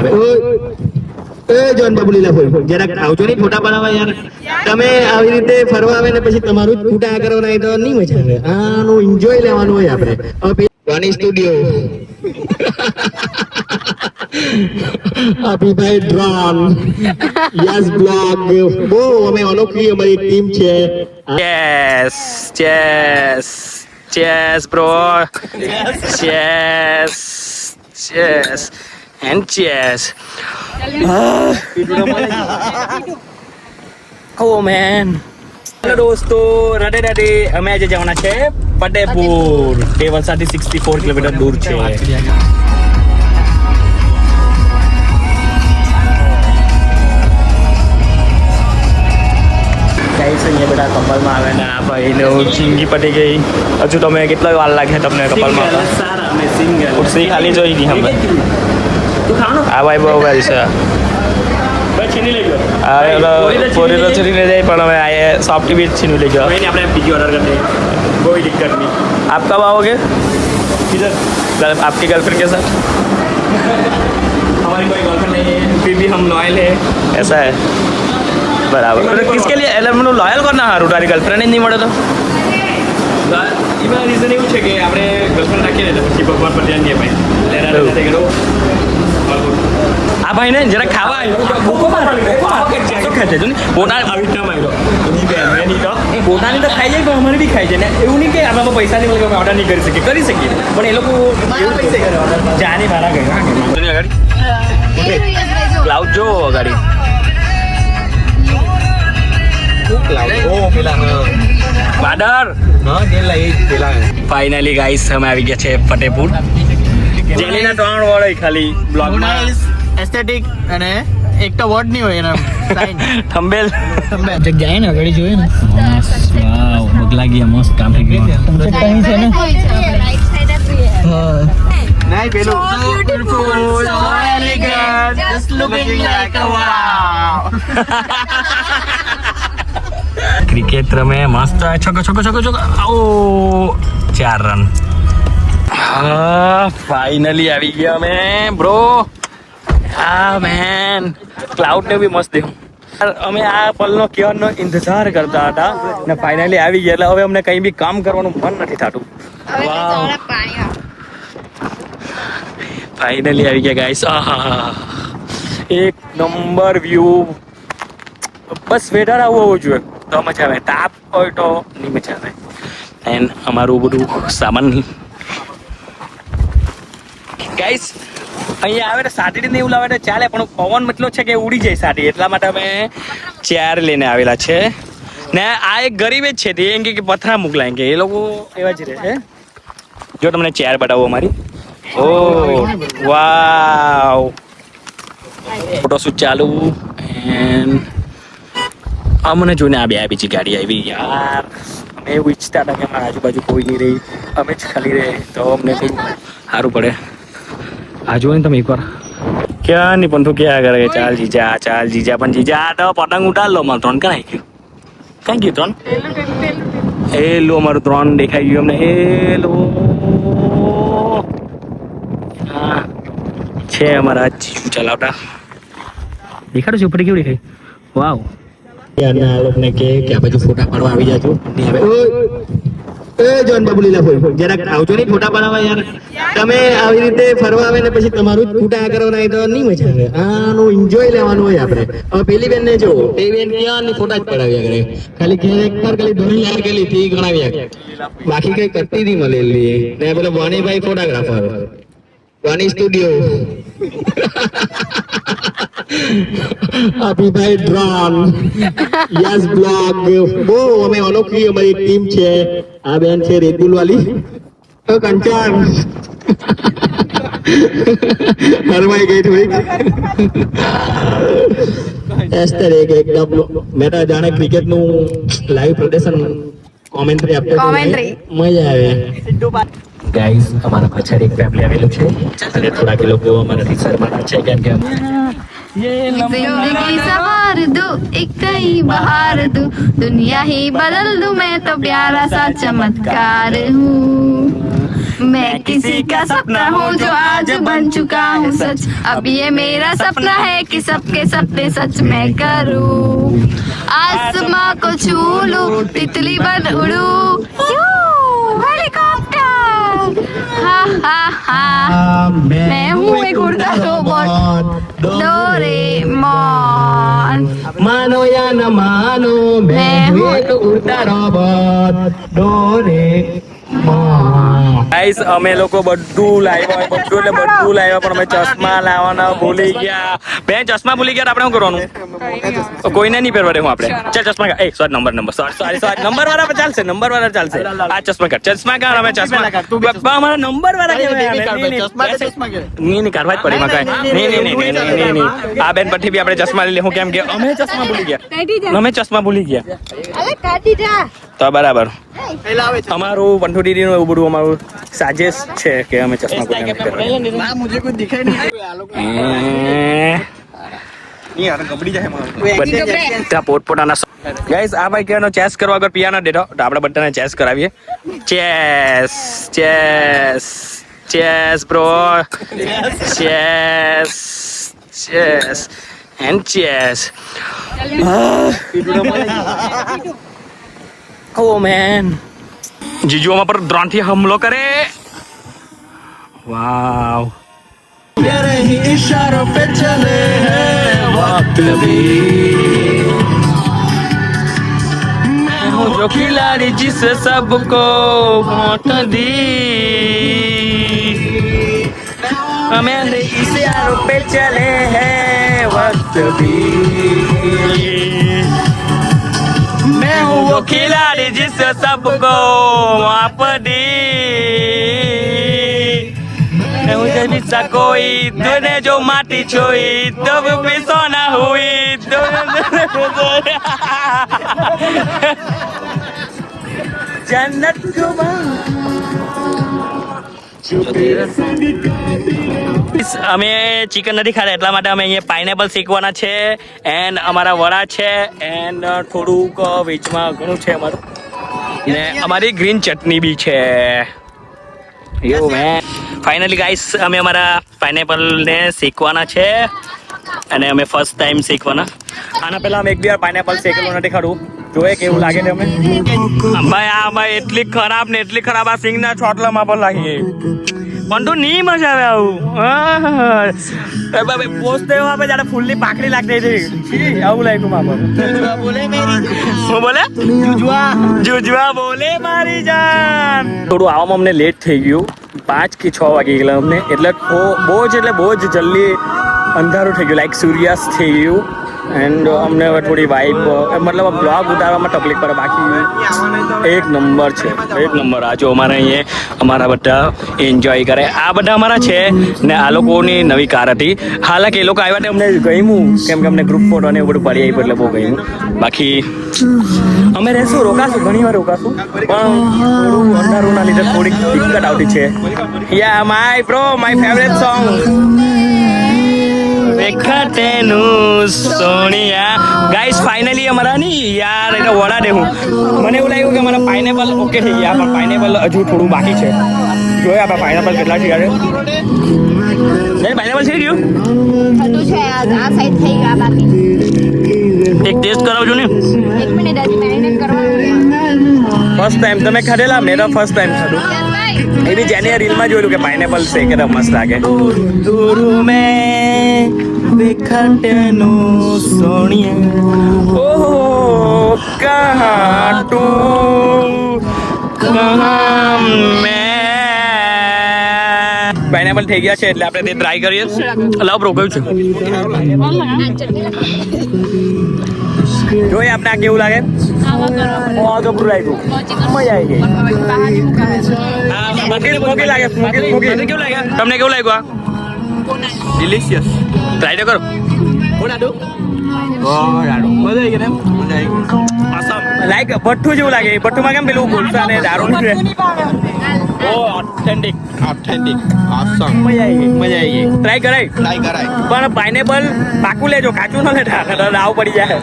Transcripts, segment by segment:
આવે એ જોન બાબુ લીલા હોય જરાક આવજો નહીં ફોટા પાડવા યાર તમે આવી રીતે ફરવા આવે ને પછી તમારું જ ફોટા કરવાના હોય તો નહીં મજા આવે આનું એન્જોય લેવાનું હોય આપણે હવે વાણી સ્ટુડિયો અભિભાઈ ડ્રોન યસ બ્લોગ બહુ અમે અનોખી અમારી ટીમ છે Cheers, cheers, cheers, bro. Cheers, cheers, and cheers. Oh man. Hello દોસ્તો, રાધે રાધે. અમે આજે જવાના છે ફતેપુર. તે વલસાડથી 64 કિલોમીટર દૂર છે. અહીંયા બધા કપલમાં આવે ને આ ભાઈને ચીંગી પડી ગઈ હજુ તમે કેટલો વાર લાગે તમને કપલમાં ઉઠસી ખાલી જોઈ નહીં અમે આ ભાઈ બહુ ભાઈ છે પૂરી તો છૂટી નહીં જાય પણ હવે આ સોફ્ટી બીચ છીની લઈ ગયો આપણે બીજી ઓર્ડર કરી દઈએ કોઈ દિક્કત नहीं आप कब आओगे किधर आपकी गर्लफ्रेंड के साथ हमारी कोई गर्लफ्रेंड नहीं है फिर भी हम लॉयल है ऐसा है બરાબર કિસકે लिए એટલે મને લોયલ કોના હારું તારી ગર્લફ્રેન્ડ જ નહીં મળે તો એમાં રીઝન એવું છે કે આપણે ગર્લફ્રેન્ડ રાખીએ ને પછી ભગવાન પર ધ્યાન દઈએ ભાઈ આ ભાઈને જરા ખાવા ખાય છે પોતાની તો ખાઈ જાય પણ અમારે બી ખાય છે ને એવું નહીં કે આમાં પૈસા નહીં મળે ઓર્ડર નહીં કરી શકીએ પણ એ લોકો જાની મારા ગયા ક્લાઉડ જો ગાડી ફાઇનલી ગાઈસ અમે આવી ગયા છે ફતેપુર જેલીના 3 વર્ડ હોય ખાલી બ્લોગમાં એસ્થેટિક અને એક તો વર્ડ નહીં હોય એના સાઇન થંબેલ જગ્યાએ ને આગળ જોઈએ ને મસ્ત વાવ બગલા ગયા મસ્ત કામ થઈ ગયું છે ને નહીં પેલું so elegant just looking like a wow cricket રમે મસ્ત છકો ઓ 4 રન ફાઇનલી આવી ગયા અમે બ્રો મેન ક્લાઉડ ને બી મસ્ત દેખું અમે આ પલનો ક્યારનો ઇંતજાર કરતા હતા ને ફાઇનલી આવી ગયા એટલે હવે અમને કંઈ બી કામ કરવાનું મન નથી થતું ફાઇનલી આવી ગયા ગાઈસ એક નંબર વ્યૂ બસ વેધર આવું હોવું જોઈએ તો મજા આવે તાપ હોય તો નહીં મજા આવે એન્ડ અમારું બધું સામાન ગાઈસ અહીંયા આવે ને સાડીને એવું લાવે તો ચાલે પણ પવન એટલો છે કે ઉડી જાય સાડી એટલા માટે અમે ચેર લઈને આવેલા છે ને આ એક ગરીબ જ છે તે એમ કે પથરા મોકલાય કે એ લોકો એવા જ રહે છે જો તમને ચેર બતાવો અમારી ઓ વાવ ફોટોશૂટ ચાલુ એન્ડ અમને જોઈને આ બે બીજી ગાડી આવી યાર અમે એવું ઈચ્છતા હતા કે અમારા આજુબાજુ કોઈ નહીં રહી અમે જ ખાલી રહે તો અમને કંઈ સારું પડે આ જુઓ ને તમે એકવાર ક્યાં નહીં પણ તું ક્યાં કરે ચાલ જીજા પણ જીજા આ તો પતંગ ઉડાડ લો મારું 3 ક્યાં ગયું ક્યાં ગયું 3 એ લો અમારું 3 દેખાઈ ગયું અમને એ લો હા છે અમારા જીવ ચલાવતા દેખાડો છે ઉપર કેવું દેખાય વાવ યારના આ લોકોને કે આ બાજુ ફોટા પાડવા આવી જાજો નહીં આવે એ જોન બાબુ લીલા હોય જરાક આવજો નહીં ફોટા પાડવા યાર તમે આવી રીતે ફરવા આવે ને પછી તમારું જ ફોટા કરવાના હોય તો નહીં મજા આવે આનું એન્જોય લેવાનું હોય આપણે હવે પેલી બેન ને જો એ બેન ક્યાં ની ફોટા જ પડાવ્યા કરે ખાલી ખાલી ધોની યાર ગયેલી થી ગણાવ્યા બાકી કઈ કરતી નહીં મળેલી ને પેલો વાણીભાઈ ફોટોગ્રાફર વાણી સ્ટુડિયો અભિભાઈ ડ્રોન યસ બ્લોગ બહુ અમે અનોખી અમારી ટીમ છે આ બેન છે રેડબુલ વાલી કંચન હરવાઈ ગઈ થોડી એસ્ટર એકદમ મેં તો જાણે ક્રિકેટ નું લાઈવ પ્રદર્શન કોમેન્ટ્રી આપતો મજા આવે ગાઈઝ અમારા પાછળ એક ફેમિલી આવેલું છે અને થોડાક લોકો અમારાથી શરમાના છે કેમ કે जिंदगी सवार दो एक ही बहार दो दुनिया ही बदल दूं मैं तो प्यारा सा चमत्कार हूँ मैं किसी का सपना हूँ जो आज बन चुका हूँ सच अब ये मेरा सपना है कि सबके सपने सच मैं करूँ आसमां को छू लूं तितली बन उड़ूं हेलीकॉप्टर हा मैं हूँ एक उड़ता रोबोट डोरेमोन मानो या न मानो मैं हूँ एक उड़ता रोबोट डोरेमोन। ગાઈસ અમે લોકો બધું લાવ્યા બધું એટલે બધું લાવ્યા પણ અમે ચશ્મા લાવવાના ભૂલી ગયા બે ચશ્મા ભૂલી ગયા આપણે શું કરવાનું કોઈને નહીં પહેરવા દેવું આપણે ચાલ ચશ્મા કાઢ એ સોરી નંબર સોરી નંબર વાળા ચાલશે નંબર વાળા ચાલશે આ ચશ્મા કાઢ અમે ચશ્મા બાપા અમારા નંબર વાળા કેવાય નહીં કાઢવા જ પડી માં કાંઈ નહીં આ બેન પરથી બી આપણે ચશ્મા લઈ લેવું કેમ કે અમે ચશ્મા ભૂલી ગયા તો બરાબર અમારું પંઠુ દીદી નું એવું બધું અમારું સાજેશ છે કે અમે ચશ્મા કોઈને નહીં પહેરવા मुझे कुछ दिखाई नहीं પોતપોતાના ગાઈસ આ ભાઈ કેનો ચેસ કરવા વગર પિયાનો દેતો તો આપણે બધાને ચેસ કરાવીએ chess bro chess and chess oh man જીજુ અમારા પર દ્રોણથી હુમલો કરે વાવ इशारों पे चले हैं वक्त मैं हूँ जो खिलाड़ी जिसे सबको मौत दी हमें इशारों पे चले हैं वक्त भी मैं हूँ वो खिलाड़ी जिसे सबको माप दी मैं हूँ जब सा कोई तूने जो माटी छोई तब भी सोना हुई जन्नत को અમે ચિકન નથી ખાતા એટલા માટે અમે અહીંયા પાઇનેપલ શીખવાના છે એન્ડ અમારા વડા છે એન્ડ થોડુંક વેચમાં ઘણું છે અમારું ને અમારી ગ્રીન ચટણી બી છે એવું મેં ફાઇનલી ગાઈસ અમે અમારા પાઇનેપલને શીખવાના છે અને અમે ફર્સ્ટ ટાઈમ શીખવાના આના પહેલા અમે એક બે વાર પાઇનેપલ શેકેલું નથી ખાધું જોઈએ કેવું લાગે છે અમે ભાઈ આ ભાઈ એટલી ખરાબ ને એટલી ખરાબ આ સિંગના છોટલામાં પણ લાગી પણ તો નહીં મજા આવે આવું પોસ્ટ એવો આપે જયારે ફૂલની પાકડી લાગતી હતી આવું લાગ્યું માપા શું બોલે જુજવા બોલે મારી જાન થોડું આવવામાં અમને લેટ થઈ ગયું 5 કે 6 વાગી ગયેલા અમને એટલે બહુ જ જલ્દી અંધારું થઈ ગયું લાઈક સૂર્યાસ્ત થઈ ગયું એન્ડ અમને થોડી વાઇબ મતલબ બ્લોગ ઉતારવામાં તકલીફ પડે બાકી એક નંબર છે એક નંબર આ જો અમારે અહીંયા અમારા બધા એન્જોય કરે આ બધા અમારા છે ને આ લોકોની નવી કાર હતી હાલાકી એ લોકો આવ્યા તે અમને ગમ્યું કેમ કે અમને ગ્રુપ ફોટો ને એવું બધું પડી આવ્યું એટલે બહુ ગમ્યું બાકી અમે રહેશું રોકાશું ઘણી વાર રોકાશું પણ થોડું અંધારુંના લીધે થોડીક દિક્કત આવતી છે યા માય ફેવરેટ સોંગ વેખાટેનું સોનિયા ગાઈસ ફાઇનલી અમારા ની યાર એટલે વડા દેવું મને એવું લાગ્યું કે અમારા પાઇનેપલ ઓકે થઈ ગયા પણ પાઇનેપલ હજુ થોડું બાકી છે જોઈએ આપણે પાઇનેપલ કેટલા થઈ ગયા છે પાઇનેપલ થઈ ગયું થતું છે આ સાઈડ થઈ ગયા બાકી એક ટેસ્ટ કરાવજો ને 1 મિનિટ હજી મેરિનેટ કરવાનું ફર્સ્ટ ટાઈમ તમે ખાધેલા મેં તો ફર્સ્ટ ટાઈમ ખાધું એ બી જેને રીલમાં જોયેલું કે પાઇનેપલ શેક એટલે મસ્ત લાગે દૂર મેં વેખાટેનું સોનિયા ઓ કહા તું કહા મેં પાઇનેપલ થઈ ગયા છે એટલે આપણે તે ટ્રાય કરીએ લાવ બ્રો કયું છે જોઈએ આપણે આ કેવું લાગે ગભરું લાગ્યું મજા આવી ગઈ સ્મોકી લાગે સ્મોકી કેવું લાગે તમને કેવું લાગ્યું આ ડિલિશિયસ ટ્રાય તો કરો લાઈક ભઠ્ઠું જેવું લાગે ભઠ્ઠુમાં કેમ પેલું ગુલસા ને દારૂ છે ઓથેન્ટિક મજા આવી ગઈ ટ્રાય કરાય પણ પાઇનેપલ પાકું લેજો કાચું ન લેતા દાવ પડી જાય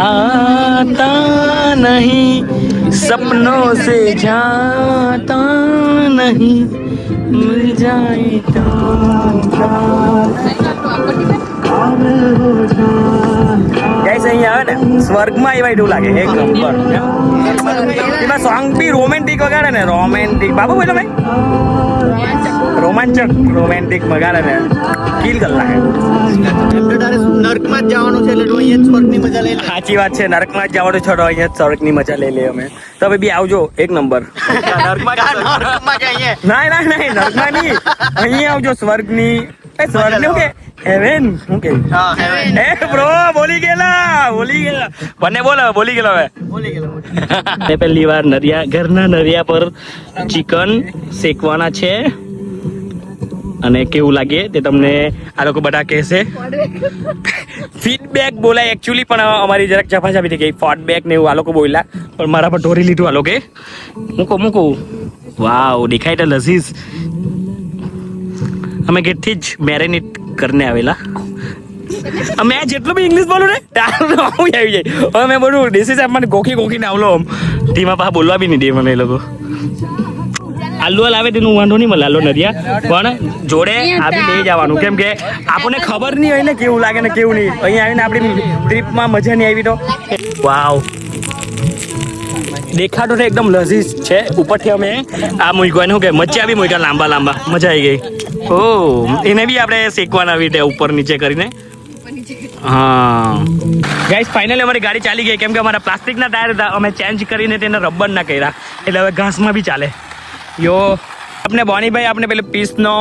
आता नहीं सपनों से जाता नहीं मिल जाए तो ગાઈસ અહીંયા આવે ને સ્વર્ગમાં એવા એવું લાગે એક નંબર એમાં સોંગ બી રોમેન્ટિક વગાડે ને રોમેન્ટિક બાબુ બોલો ભાઈ રોમાંચક રોમેન્ટિક વગાડે ને કિલ કર લાગે નર્કમાં જ જવાનું છે એટલે અહીંયા જ સ્વર્ગની મજા લઈ લે. સાચી વાત છે નરકમાં જ જવાનું છોડો અહીંયા જ સ્વર્ગની મજા લઈ લે અમે તમે બી આવજો એક નંબર નર્કમાં કે અહીંયા ના નરકમાં નહીં અહીંયા આવજો સ્વર્ગની સ્વર્ગ નું કે હેવન હું કે હા heaven. એ બ્રો બોલી ગયેલા બંને બોલી ગયેલો હવે બોલી ગયેલો. મેં પહેલી વાર નરિયા ઘરના નરિયા પર ચિકન શેકવાના છે અને કેવું લાગે તે તમને આ લોકો બધા કહેશે ફીડબેક બોલાય એકચ્યુઅલી પણ અમારી જરાક ચપાચાપી થઈ ગઈ ફીડબેક ને એવું આ લોકો બોલ્યા પણ મારા પર ઢોરી લીધું આ લોકોએ મૂકો વાવ દેખાય તો લઝીઝ અમે ઘેરથી જ મેરિનેટ કરીને આવેલા મેં જેટલું બી ઇંગ્લિશ બોલું ને તારું આવું આવી જાય હવે મેં બોલું દેશી સાહેબ મને ગોખીને આવલો ધીમા પાસે બોલવા બી નહીં દે મને એ લોકો આલુ લાવે તેનું વાંધો નહીં મળે આલો નરિયા પણ જોડે આવી લઈ જવાનું કેમ કે આપણને ખબર નહીં હોય ને કેવું લાગે ને કેવું નહીં અહીંયા આવીને આપણી ટ્રીપમાં મજા નહીં આવી તો વાવ દેખાતો તો એકદમ લઝીઝ છે ઉપરથી અમે આ મૂક્યા શું કે મચ્યા બી મૂક્યા લાંબા મજા આવી ગઈ ઓ એને બી આપણે શેકવાના આવી રીતે ઉપર નીચે કરીને હા ગાઈસ ફાઇનલી અમારી ગાડી ચાલી ગઈ કેમ કે અમારા પ્લાસ્ટિકના ટાયર હતા અમે ચેન્જ કરીને તેને રબર ના કર્યા એટલે હવે ઘાસમાં બી ચાલે યો આપણે બોનીભાઈ આપણે પેલે પીસનો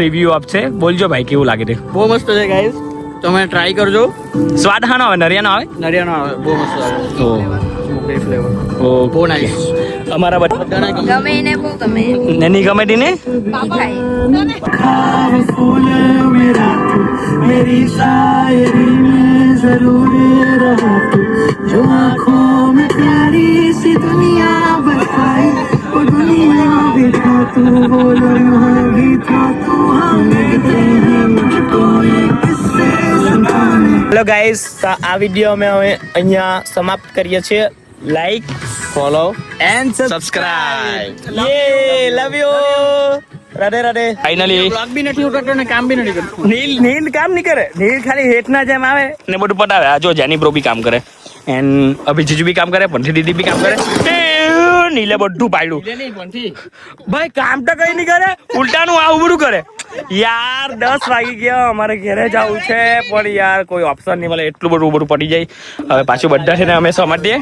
રિવ્યુ આપશે બોલજો ભાઈ કેવું લાગે તે બહુ મસ્ત છે ગાઈસ તમે ટ્રાય કરજો સ્વાદ હાનો આવે નરિયાનો આવે નરિયાનો આવે બહુ મસ્ત આવે સ્મોકી ફ્લેવર બહુ નાઈસ અમારા બધાને ગમે એને બહુ ગમે એની ગમે ને मेरी शायरी में जरूर रहा तू जो आँखों में प्यारी सी दुनिया बसाई वो दुनिया भी था तू वो लम्हा भी था तू हम मिलते हैं मुझको ये किस्से सुनाने હેલો ગાઈસ આ વિડીયો અમે હવે અહીંયા સમાપ્ત કરીએ છીએ લાઈક ફોલો એન્ડ સબસ્ક્રાઇબ યે love you Radhe finally blog બી નથી ઉતારતો ને કામ બી નથી કરતો નીલ કામ નહીં કરે નીલ ખાલી હેઠના જેમ આવે ને બધું પટાવે આ જો જેની બ્રો બી કામ કરે એન્ડ અભી જીજુ બી કામ કરે પંથી દીદી બી કામ કરે નીલે બધું પાડ્યું ભાઈ કામ તો કઈ નહીં કરે ઉલટાનું આવું બધું કરે યાર 10 વાગી ગયા અમારે ઘરે જવું છે પણ યાર કોઈ ઓપ્શન નહીં મળે એટલું બધું પડી જાય હવે પાછું બધા છે ને અમે સમજીએ